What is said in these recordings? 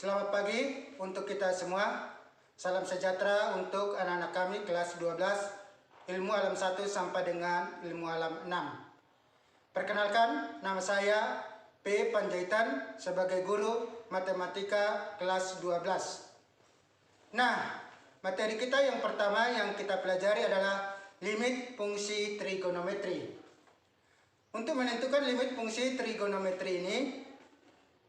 Selamat pagi untuk kita semua. Salam sejahtera untuk anak-anak kami kelas 12 ilmu alam 1 sampai dengan ilmu alam 6. Perkenalkan, nama saya P. Panjaitan sebagai guru matematika kelas 12. Nah, materi kita yang pertama yang kita pelajari adalah limit fungsi trigonometri. Untuk menentukan limit fungsi trigonometri ini,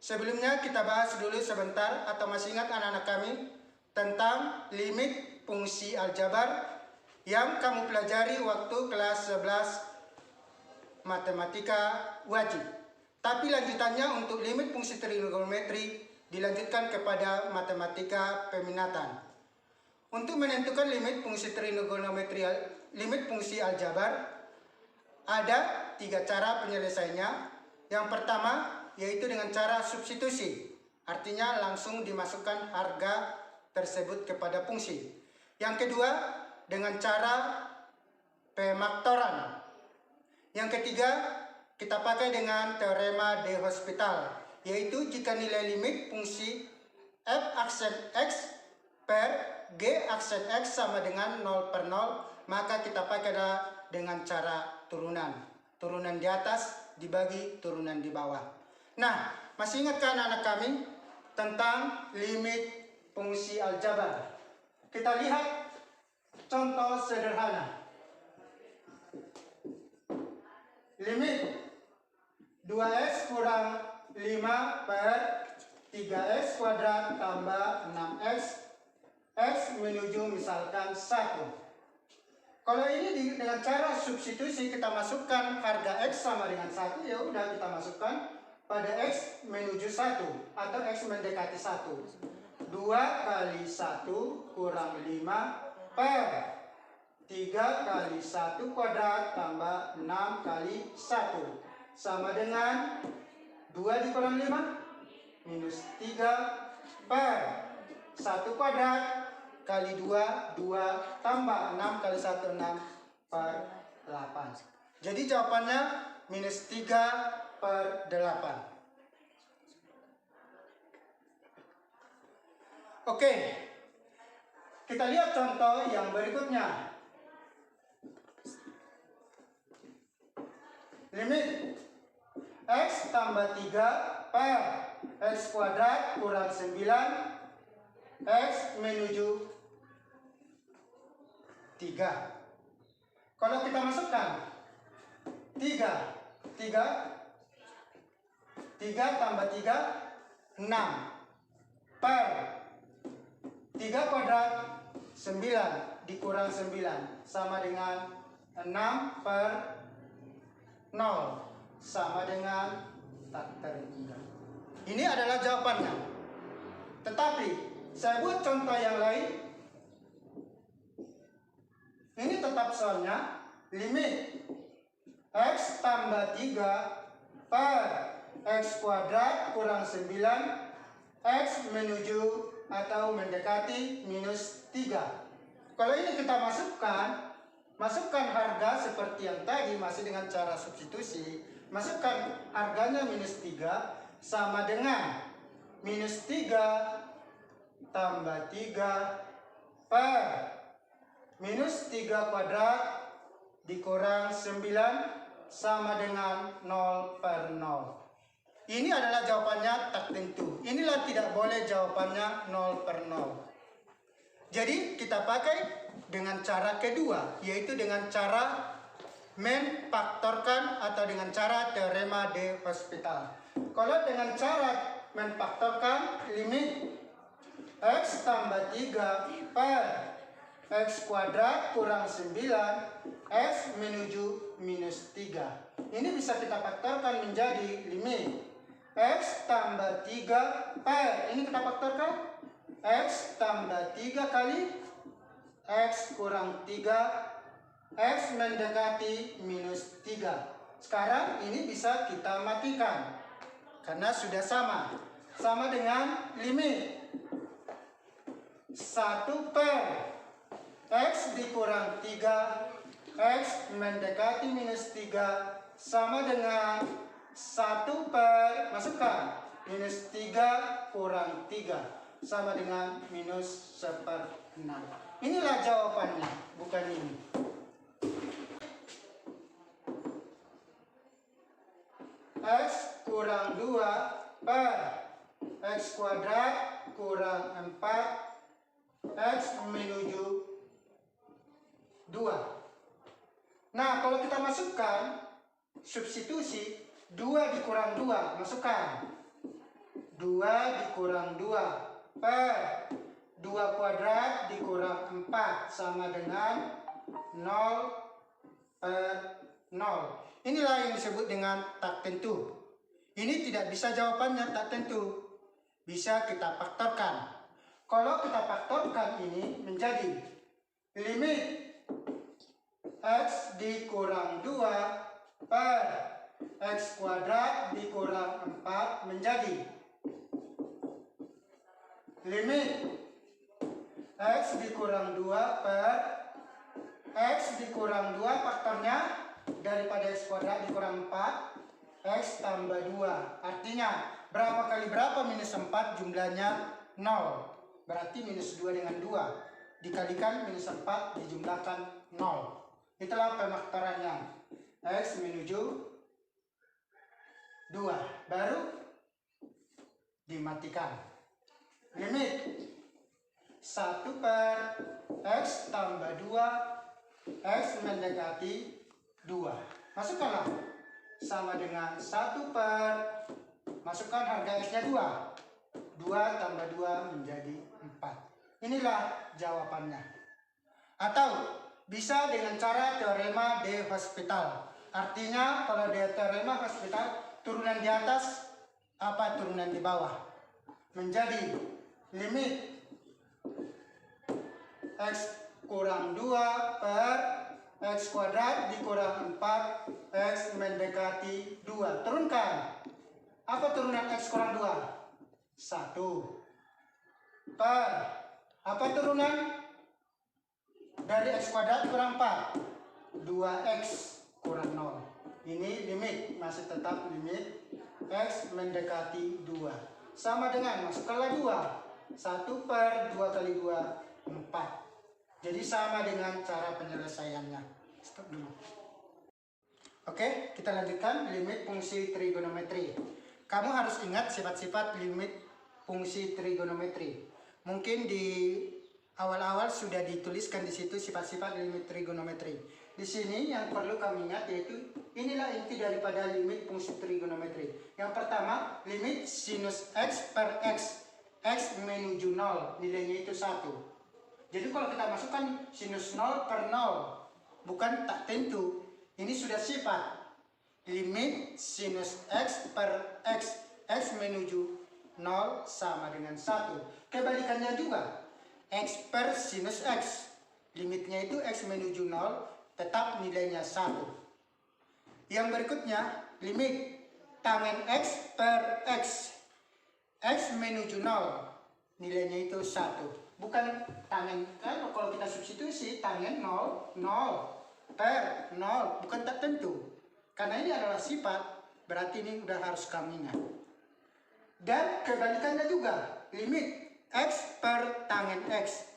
sebelumnya kita bahas dulu sebentar, atau masih ingat anak-anak kami tentang limit fungsi aljabar yang kamu pelajari waktu kelas 11 matematika wajib. Tapi lanjutannya untuk limit fungsi trigonometri dilanjutkan kepada matematika peminatan. Untuk menentukan limit fungsi trigonometri, limit fungsi aljabar, ada 3 cara penyelesaiannya. Yang pertama yaitu dengan cara substitusi, artinya langsung dimasukkan harga tersebut kepada fungsi. Yang kedua dengan cara pemaktoran. Yang ketiga kita pakai dengan teorema de Hospital, yaitu jika nilai limit fungsi f aksen x per g aksen x sama dengan 0/0, maka kita pakai dengan cara turunan di atas dibagi turunan di bawah. Nah, masih ingatkah anak-anak kami tentang limit fungsi aljabar? Kita lihat contoh sederhana. Limit 2x kurang 5 per 3x kuadrat tambah 6x x menuju misalkan 1. Kalau ini dengan cara substitusi, kita masukkan harga x sama dengan 1, ya udah kita masukkan pada x menuju 1 atau x mendekati 1. 2 kali 1 kurang 5 per 3 kali 1 kuadrat tambah 6 kali 1 sama dengan 2 dikurang 5 minus 3 per 1 kuadrat kali 2, 2 tambah 6 kali 1, 6 per 8. Jadi jawabannya minus 3 per 8. Oke, kita lihat contoh yang berikutnya. Limit x tambah 3 per x kuadrat kurang 9 x menuju 3. Kalau kita masukkan 3 tambah 3 6 per 3 kuadrat 9 dikurang 9 sama dengan 6 per 0 sama dengan tak terhingga. Ini adalah jawabannya. Tetapi saya buat contoh yang lain. Ini tetap soalnya limit x tambah 3 per x kuadrat kurang 9 x menuju atau mendekati minus 3. Kalau ini kita masukkan harga seperti yang tadi, masih dengan cara substitusi. Masukkan harganya minus 3 sama dengan minus 3 tambah 3 per minus 3 kuadrat dikurang 9 sama dengan 0 per 0. Ini adalah jawabannya tak tentu. Inilah tidak boleh jawabannya 0 per 0. Jadi kita pakai dengan cara kedua, yaitu dengan cara menfaktorkan atau dengan cara teorema de Hospital. Kalau dengan cara menfaktorkan, limit x tambah 3 per x kuadrat kurang 9 x menuju minus 3. Ini bisa kita faktorkan menjadi limit x tambah 3 per, ini kita faktorkan x tambah 3 kali x kurang 3 x mendekati minus 3. Sekarang ini bisa kita matikan karena sudah sama dengan limit 1 per x dikurang 3 x mendekati minus 3 sama dengan 1 per, masukkan Minus 3 kurang 3 sama dengan minus 1/6. Inilah jawabannya, bukan ini. X kurang 2 per X kuadrat kurang 4 X menuju 2. Nah, kalau kita masukkan substitusi 2 dikurang 2, masukkan 2 dikurang 2 per 2 kuadrat dikurang 4 sama dengan 0 per 0. Inilah yang disebut dengan tak tentu. Ini tidak bisa jawabannya tak tentu. Bisa kita faktorkan. Kalau kita faktorkan ini menjadi limit X dikurang 2 per X kuadrat dikurang 4 menjadi limit X dikurang 2 per X dikurang 2 faktornya daripada X kuadrat dikurang 4 X tambah 2. Artinya berapa kali berapa minus 4 jumlahnya 0. Berarti minus 2 dengan 2 dikalikan minus 4 dijumlahkan 0. Itulah pemaktorannya. X menuju 2. Baru dimatikan. Limit 1 per X tambah 2 X mendekati 2. Masukkanlah. Sama dengan 1 per, masukkan harga X nya 2. 2 tambah 2 menjadi 4. Inilah jawabannya. Atau bisa dengan cara teorema de Hospital. Artinya kalau dia teorema Hospital, turunan di atas apa turunan di bawah. Menjadi limit X kurang 2 per X kuadrat dikurang 4 X mendekati 2. Turunkan. Apa turunan X kurang 2? 1 per apa turunan dari X kuadrat kurang 4? 2X kurang 0. Ini limit, masih tetap limit X mendekati 2. Sama dengan, masukkanlah 2. 1 per 2 kali 2, 4. Jadi sama dengan cara penyelesaiannya. Stop dulu. Oke, kita lanjutkan limit fungsi trigonometri. Kamu harus ingat sifat-sifat limit fungsi trigonometri. Mungkin di awal-awal sudah dituliskan di situ sifat-sifat limit trigonometri. Di sini yang perlu kami ingat yaitu inilah inti daripada limit fungsi trigonometri. Yang pertama, limit sinus X per X. X menuju 0, nilainya itu 1. Jadi kalau kita masukkan sinus 0 per 0, bukan tak tentu. Ini sudah sifat. Limit sinus X per X. X menuju 0 sama dengan 1. Kebalikannya juga. X per sinus X. Limitnya itu X menuju 0, tetap nilainya 1. Yang berikutnya, limit tangen X per X. X menuju 0, nilainya itu 1. Bukan tangen, kalau kita substitusi, tangen 0, 0. Per 0, bukan tak tentu. Karena ini adalah sifat, berarti ini udah harus kami ingat. Dan kebalikannya juga, limit X per tangen X.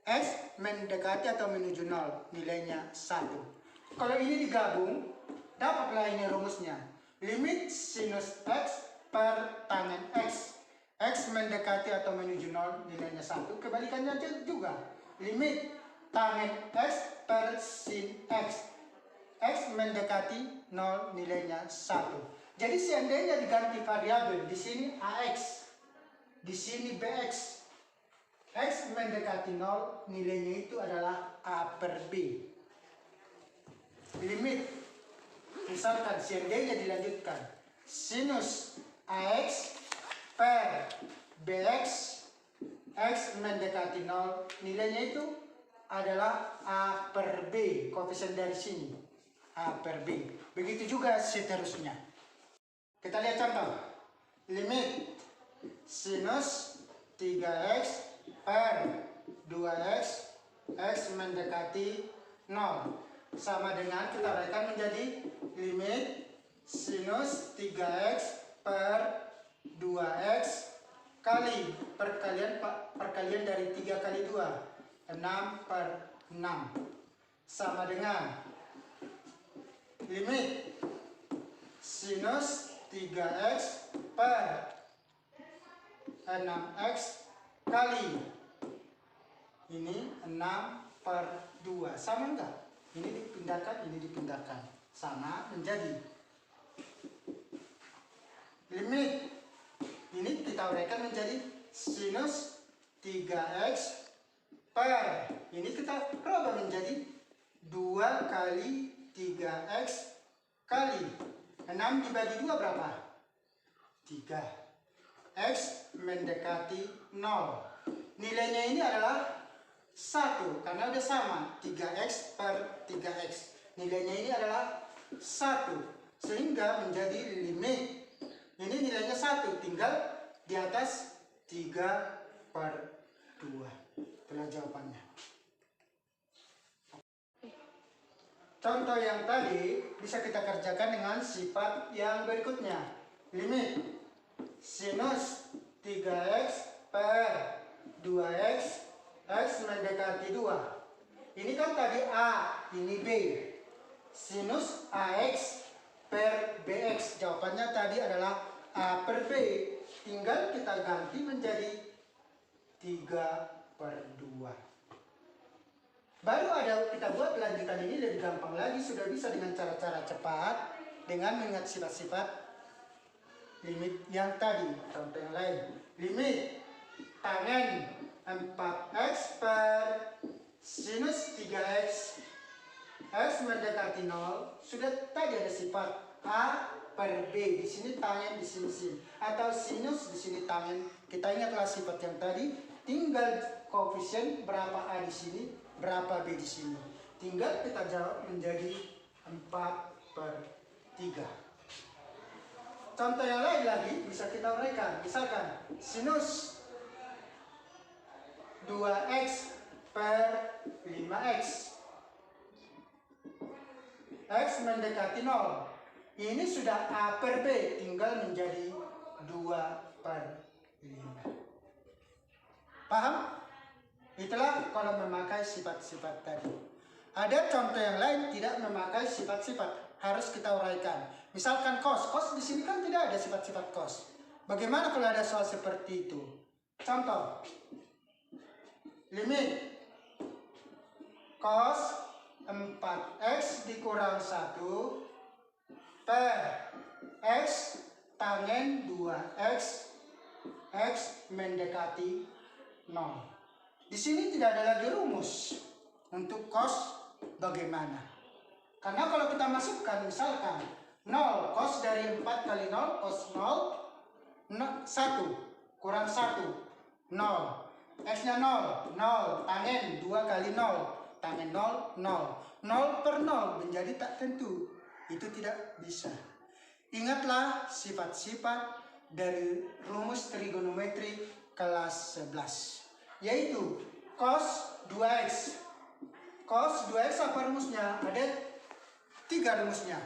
X mendekati atau menuju 0, nilainya 1. Kalau ini digabung, dapatlah ini rumusnya. Limit sinus X per tangen X. X mendekati atau menuju 0, nilainya 1. Kebalikannya juga. Limit tangen X per sin X. X mendekati 0, nilainya 1. Jadi seandainya diganti variabel, di sini AX, di sini BX. X mendekati 0, nilainya itu adalah A per B. Limit, misalkan seandainya dilanjutkan, sinus AX per BX, X mendekati 0, nilainya itu adalah A per B, koefisien dari sini, A per B. Begitu juga seterusnya. Kita lihat contoh. Limit sinus 3X per 2X, X mendekati 0. Sama dengan kita uraikan menjadi limit sinus 3X per 2x kali perkalian dari 3 kali 2, 6/6, sama dengan limit sinus 3x per 6x kali ini 6/2, sama enggak? Ini dipindahkan, sama menjadi limit ini kita uraikan menjadi sinus 3x per ini kita rubah menjadi 2 kali 3x kali 6 dibagi 2 berapa? 3. X mendekati 0. Nilainya ini adalah 1 karena udah sama 3x per 3x. Nilainya ini adalah 1 sehingga menjadi limit ini nilainya 1, tinggal di atas 3/2. Itulah jawabannya. Contoh yang tadi bisa kita kerjakan dengan sifat yang berikutnya. Limit sinus 3x per 2x x mendekati 2. Ini kan tadi A, ini B. Sinus AX per BX. Jawabannya tadi adalah A per B. Tinggal kita ganti menjadi 3/2. Baru ada kita buat lanjutan ini lebih gampang lagi. Sudah bisa dengan cara-cara cepat dengan mengingat sifat-sifat limit yang tadi. Contoh yang lain. Limit tangen 4x per sinus 3x x mendekati 0. Sudah tadi ada sifat A per B. Di sini tangen, di sini sin. Atau sinus, di sini tangen. Kita ingatlah sifat yang tadi. Tinggal koefisien berapa A di sini, berapa B di sini. Tinggal kita jawab menjadi 4/3. Contoh yang lain lagi bisa kita uraikan. Misalkan sinus 2x per 5x x mendekati 0. Ini sudah A per B, tinggal menjadi 2/5. Paham? Itulah kalau memakai sifat-sifat tadi. Ada contoh yang lain tidak memakai sifat-sifat, harus kita uraikan. Misalkan cos di sini kan tidak ada sifat-sifat cos. Bagaimana kalau ada soal seperti itu? Contoh, limit cos 4x dikurang 1 per x tangen 2x x mendekati 0. Di sini tidak ada lagi rumus untuk cos bagaimana. Karena kalau kita masukkan misalkan 0 cos dari 4 kali 0 cos 0 1 kurang 1 0. X-nya 0, 0, tangen 2 kali 0, tangen 0, 0. 0 per 0 menjadi tak tentu. Itu tidak bisa. Ingatlah sifat-sifat dari rumus trigonometri kelas 11. Yaitu cos 2x. Cos 2x apa rumusnya? Ada 3 rumusnya.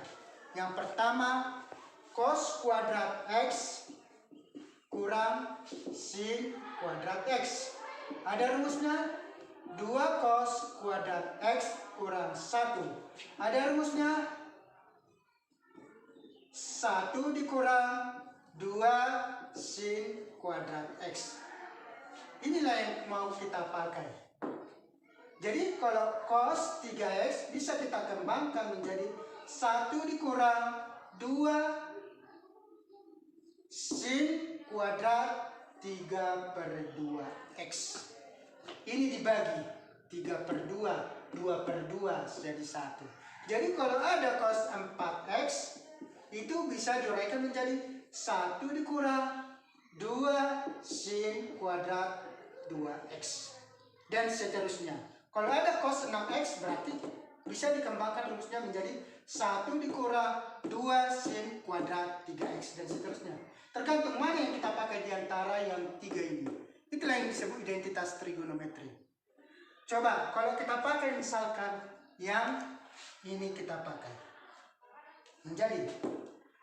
Yang pertama, cos kuadrat x kurang sin kuadrat x. Ada rumusnya 2 cos kuadrat x kurang 1. Ada rumusnya 1 dikurang 2 sin kuadrat x. Inilah yang mau kita pakai. Jadi kalau cos 3x bisa kita kembangkan menjadi 1 dikurang 2 sin kuadrat 3/2x. Ini dibagi 3/2, 2/2 jadi 1. Jadi kalau ada cos 4x itu bisa diuraikan menjadi 1 dikurang 2 sin kuadrat 2x. Dan seterusnya. Kalau ada cos 6x berarti bisa dikembangkan rumusnya menjadi 1 dikurang 2 sin kuadrat 3x dan seterusnya. Tergantung mana yang kita pakai di antara yang 3 ini. Itulah yang disebut identitas trigonometri. Coba kalau kita pakai misalkan yang ini kita pakai. Menjadi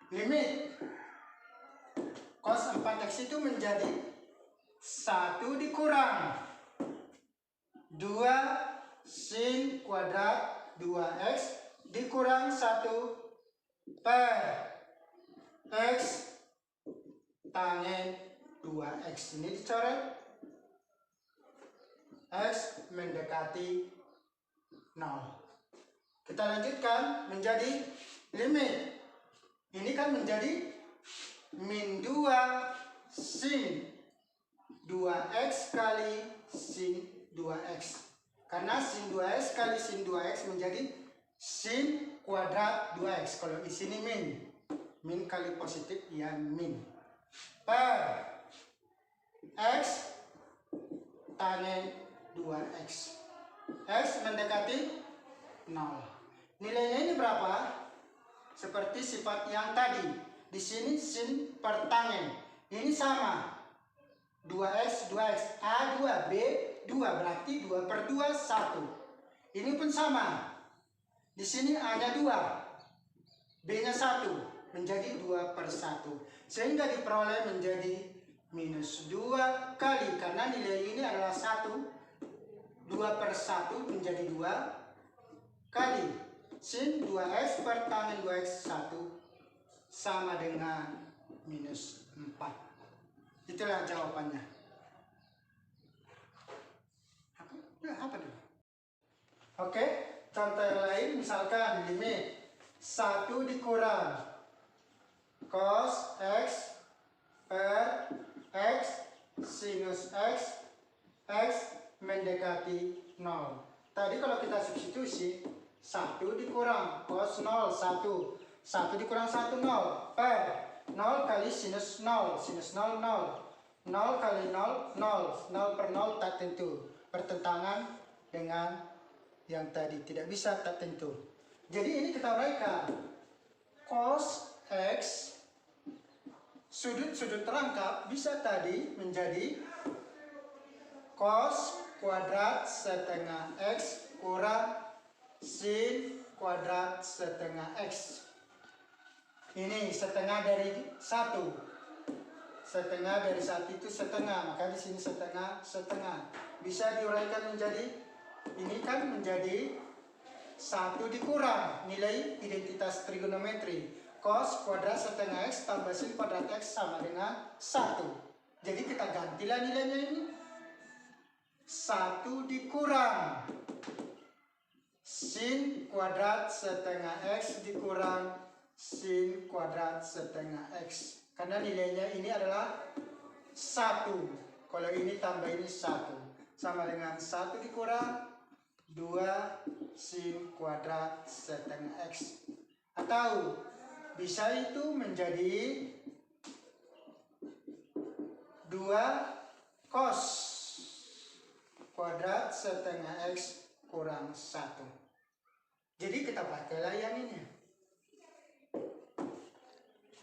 limit cos 4x itu menjadi 1 dikurang 2 sin kuadrat 2x dikurang 1 per x tangent 2x. Ini dicoret. X mendekati 0. Kita lanjutkan menjadi limit. Ini kan menjadi min 2 sin 2x kali sin 2x. Karena sin 2x kali sin 2x menjadi sin kuadrat 2x. Kalau di sini min kali positif ya min. Per x tangent 2x. X mendekati 0. Nilainya ini berapa? Seperti sifat yang tadi. Di sini sin per tangen. Ini sama. 2x, 2x. A, 2, B, 2. Berarti 2 per 2, 1. Ini pun sama. Di sini A-nya 2. B-nya 1. Menjadi 2 per 1. Sehingga diperoleh menjadi minus 2 kali. Karena nilai ini adalah 1. 2 per 1 menjadi 2 kali sin 2x per tangen 2x 1 sama dengan minus 4. Itulah jawabannya. Apa dulu? Oke, contoh yang lain misalkan limit 1 dikurang cos x per x sinus x mendekati 0. Tadi kalau kita substitusi 1 dikurang cos 0 1 dikurang 1 0 per 0 kali sinus 0 0 0 kali 0 0 per 0 tak tentu, bertentangan dengan yang tadi, tidak bisa tak tentu. Jadi ini kita uraikan cos x sudut terangkap bisa tadi menjadi cos kuadrat setengah x kurang sin kuadrat setengah x. Ini setengah dari 1. Setengah dari 1 itu setengah, maka di sini setengah. Bisa diuraikan menjadi, ini kan menjadi 1 dikurang nilai identitas trigonometri. Cos kuadrat setengah x tambah sin kuadrat x sama dengan 1. Jadi kita gantilah nilainya ini. 1 dikurang sin kuadrat setengah x dikurang sin kuadrat setengah x. Karena nilainya ini adalah 1. Kalau ini tambah ini 1. Sama dengan 1 dikurang 2 sin kuadrat setengah x. Atau bisa itu menjadi 2 cos kuadrat setengah x kurang 1. Jadi kita pakailah yang ini.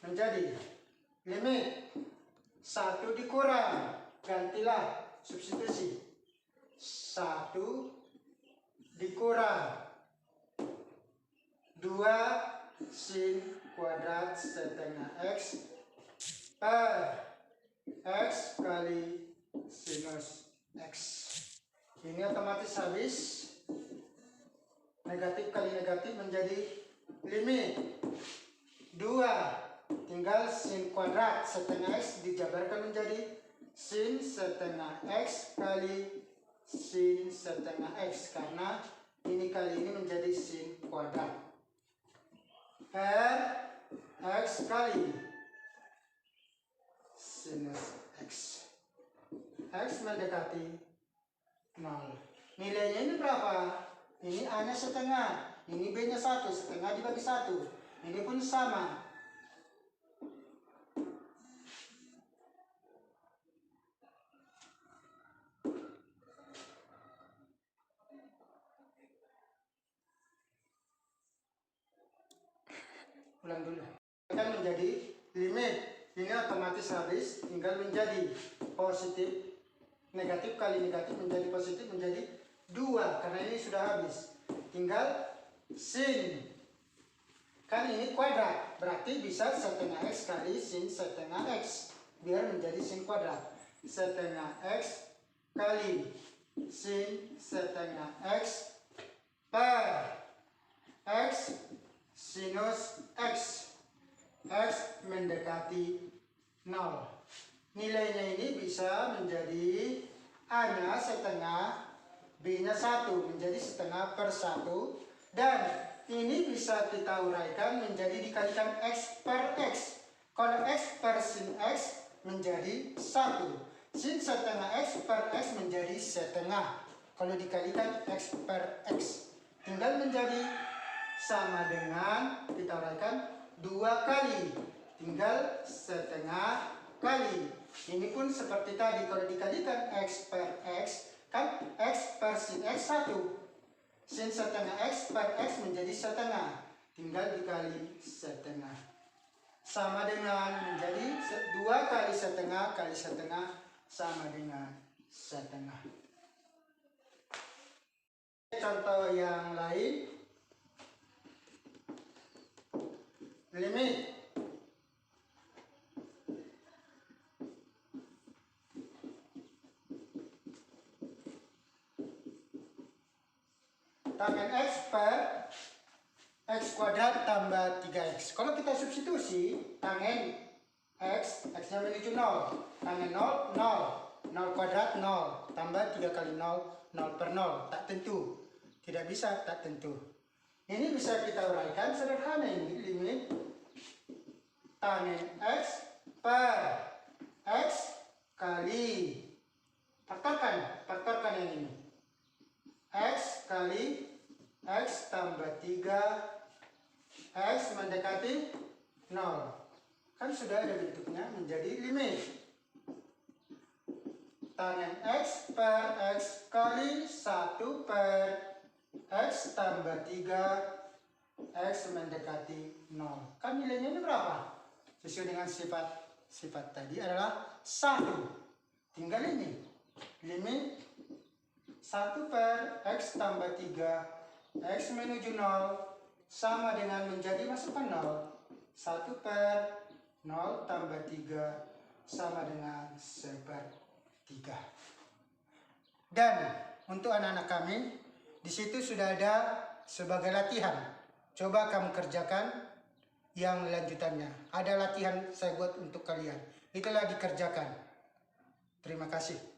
Menjadi limit 1 dikurang, gantilah substitusi 1 dikurang 2 sin kuadrat setengah x per x kali sinus x. Ini otomatis habis. Negatif kali negatif menjadi limit 2. Tinggal sin kuadrat setengah x dijabarkan menjadi sin setengah x kali sin setengah x. Karena ini kali ini menjadi sin kuadrat. Per x kali sinus x. X mendekati 0. Nilainya ini berapa? Ini A-nya setengah, ini B-nya 1, setengah dibagi 1. Ini pun sama. Ulang dulu. Akan menjadi limit. Ini otomatis habis, tinggal menjadi positif. Negatif kali negatif menjadi positif menjadi 2. Karena ini sudah habis. Tinggal sin. Kan ini kuadrat. Berarti bisa setengah x kali sin setengah x. biar menjadi sin kuadrat. Setengah X kali sin setengah X per X sinus X. X mendekati 0. Nilainya ini bisa menjadi A-nya setengah, B-nya 1, menjadi setengah per 1. Dan ini bisa kita uraikan menjadi dikalikan X per X. Kalau X per sin X menjadi 1. Sin setengah X per X menjadi setengah. Kalau dikalikan X per X, tinggal menjadi sama dengan, kita uraikan 2 kali, tinggal setengah kali. Ini pun seperti tadi, kalau dikalikan X per X, kan X per sin X 1. Sin setengah X per X menjadi setengah, tinggal dikali setengah. Sama dengan menjadi 2 kali setengah sama dengan setengah. Contoh yang lain. Limit tangen X per X kuadrat tambah 3X. Kalau kita substitusi, tangen X, X-nya menuju 0. Tangen 0, 0. 0 kuadrat 0. Tambah 3 kali 0, 0 per 0. Tak tentu. Tidak bisa, tak tentu. Ini bisa kita uraikan sederhana ini. Limit tangen X per X kali, faktorkan yang ini. X kali X tambah 3, X mendekati 0. Kan sudah ada bentuknya, menjadi limit tangen X per X kali 1 per X tambah 3, X mendekati 0. Kan nilainya ini berapa? Sesuai dengan sifat tadi adalah 1. Tinggal ini. Limit 1 per X tambah 3, X menuju 0, sama dengan menjadi masukkan 0. 1 per 0 tambah 3, sama dengan sepertiga. Dan untuk anak-anak kami, di situ sudah ada sebagai latihan. Coba kamu kerjakan yang lanjutannya. Ada latihan saya buat untuk kalian. Itulah dikerjakan. Terima kasih.